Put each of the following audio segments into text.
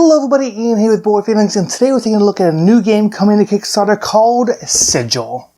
Hello everybody, Ian here with Board Feelings, and today we're taking a look at a new game coming to Kickstarter called Sigil.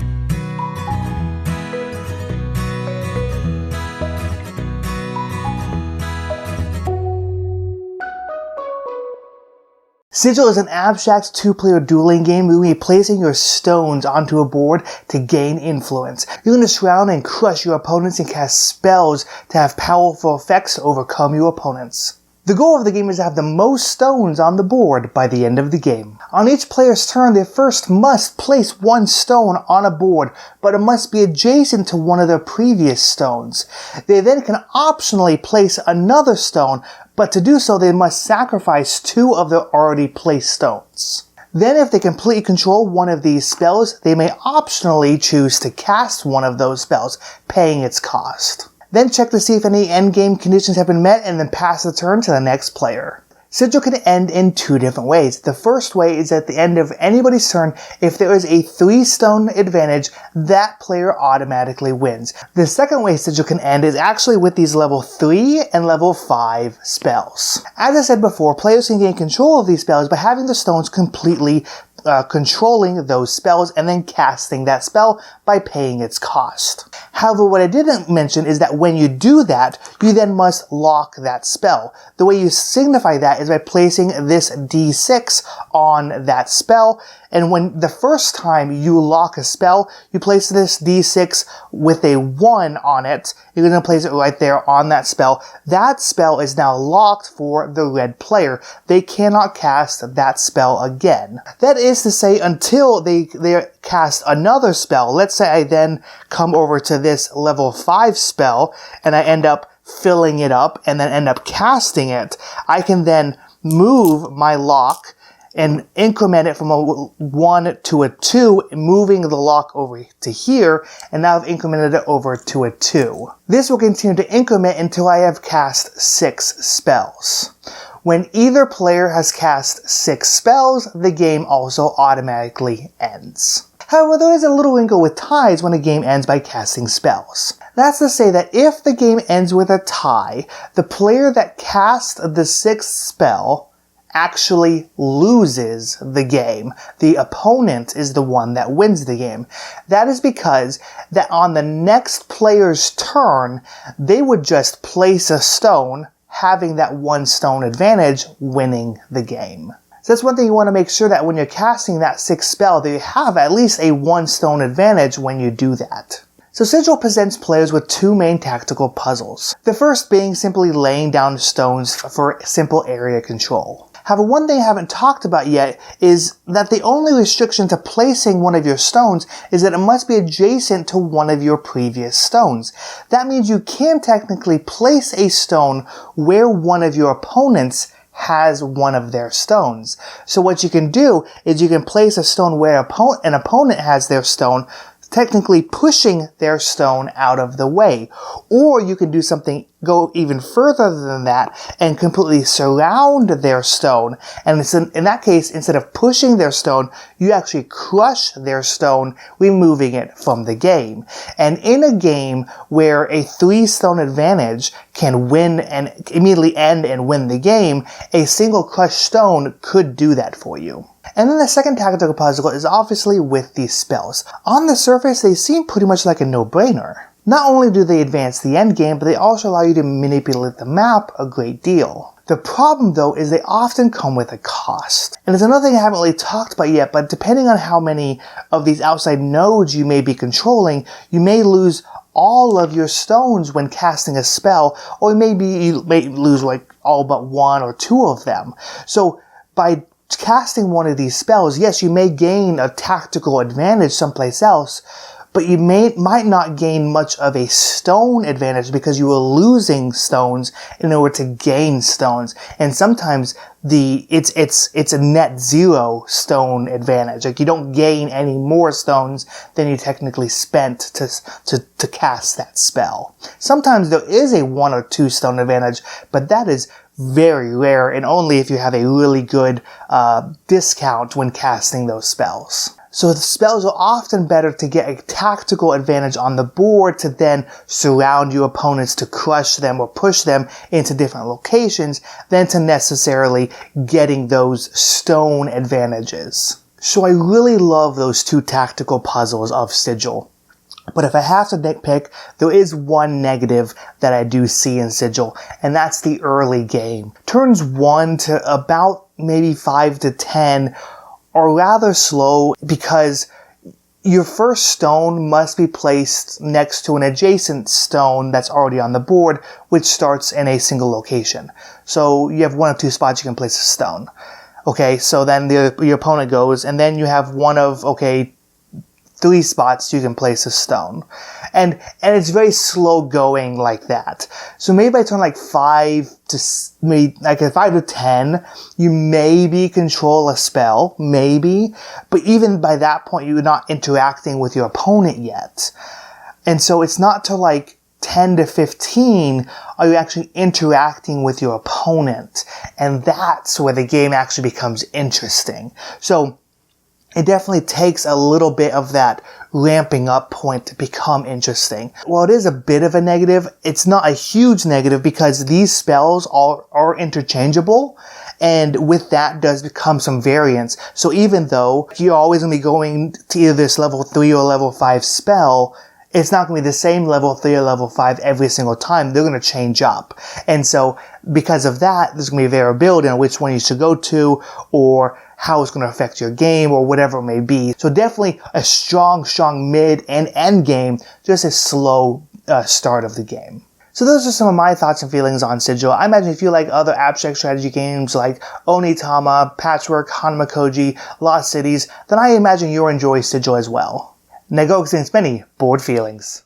Sigil is an abstract two-player dueling game where you'll be placing your stones onto a board to gain influence. You're going to surround and crush your opponents and cast spells to have powerful effects to overcome your opponents. The goal of the game is to have the most stones on the board by the end of the game. On each player's turn, they first must place one stone on a board, but it must be adjacent to one of their previous stones. They then can optionally place another stone, but to do so they must sacrifice two of their already placed stones. Then if they completely control one of these spells, they may optionally choose to cast one of those spells, paying its cost. Then check to see if any endgame conditions have been met and then pass the turn to the next player. Sigil can end in two different ways. The first way is at the end of anybody's turn, if there is a 3-stone advantage, that player automatically wins. The second way Sigil can end is actually with these level 3 and level 5 spells. As I said before, players can gain control of these spells by having the stones completely controlling those spells and then casting that spell by paying its cost. However, what I didn't mention is that when you do that, you then must lock that spell. The way you signify that is by placing this D6 on that spell, and when the first time you lock a spell, you place this D6 with a 1 on it. You're going to place it right there on that spell. That spell is now locked for the red player. They cannot cast that spell again. That is to say, until they cast another spell. Let's say I then come over to this level 5 spell and I end up filling it up and then end up casting it. I can then move my lock and increment it from a 1 to a 2, moving the lock over to here, and now I've incremented it over to a 2. This will continue to increment until I have cast 6 spells. When either player has cast 6 spells, the game also automatically ends. However, there is a little wrinkle with ties when a game ends by casting spells. That's to say that if the game ends with a tie, the player that cast the 6th spell actually loses the game. The opponent is the one that wins the game. That is because that on the next player's turn, they would just place a stone, having that 1 stone advantage, winning the game. So that's one thing you want to make sure that when you're casting that 6th spell, that you have at least a 1 stone advantage when you do that. So Sigil presents players with 2 main tactical puzzles. The first being simply laying down stones for simple area control. However, one thing I haven't talked about yet is that the only restriction to placing one of your stones is that it must be adjacent to one of your previous stones. That means you can technically place a stone where one of your opponents has one of their stones. So what you can do is you can place a stone where an opponent has their stone, technically pushing their stone out of the way. Or you can do something, go even further than that and completely surround their stone. And in that case, instead of pushing their stone, you actually crush their stone, removing it from the game. And in a game where a 3-stone advantage can win and immediately end and win the game, a single crushed stone could do that for you. And then the second tactical puzzle is obviously with these spells. On the surface, they seem pretty much like a no-brainer. Not only do they advance the endgame, but they also allow you to manipulate the map a great deal. The problem, though, is they often come with a cost. And it's another thing I haven't really talked about yet, but depending on how many of these outside nodes you may be controlling, you may lose all of your stones when casting a spell, or maybe you may lose like all but 1 or 2 of them. So by casting one of these spells, yes, you may gain a tactical advantage someplace else, but you might not gain much of a stone advantage because you were losing stones in order to gain stones. And sometimes it's a net 0 stone advantage. Like you don't gain any more stones than you technically spent to cast that spell. Sometimes there is a 1 or 2 stone advantage, but that is very rare and only if you have a really good discount when casting those spells. So the spells are often better to get a tactical advantage on the board to then surround your opponents to crush them or push them into different locations than to necessarily getting those stone advantages. So I really love those two tactical puzzles of Sigil. But if I have to nitpick, there is one negative that I do see in Sigil, and that's the early game. Turns 1 to about maybe 5 to 10 are rather slow because your first stone must be placed next to an adjacent stone that's already on the board, which starts in a single location. So you have 1 of 2 spots you can place a stone. Okay, so then your opponent goes, and then you have 1 of, 3 spots you can place a stone. And it's very slow going like that. So maybe by turn 5 to 10, you maybe control a spell, maybe. But even by that point, you're not interacting with your opponent yet. And so it's not till 10 to 15 are you actually interacting with your opponent. And that's where the game actually becomes interesting. So it definitely takes a little bit of that ramping up point to become interesting. While it is a bit of a negative, it's not a huge negative because these spells are interchangeable, and with that does become some variance. So even though you're always going to be going to either this level 3 or level 5 spell, it's not going to be the same level 3 or level 5 every single time. They're going to change up. And so because of that, there's going to be variability on which one you should go to or how it's going to affect your game or whatever it may be. So definitely a strong mid and end game, just a slow start of the game. So those are some of my thoughts and feelings on Sigil. I imagine if you like other abstract strategy games like Onitama, Patchwork, Hanamakoji, Lost Cities, then I imagine you'll enjoy Sigil as well. Negox and Spinny, board feelings.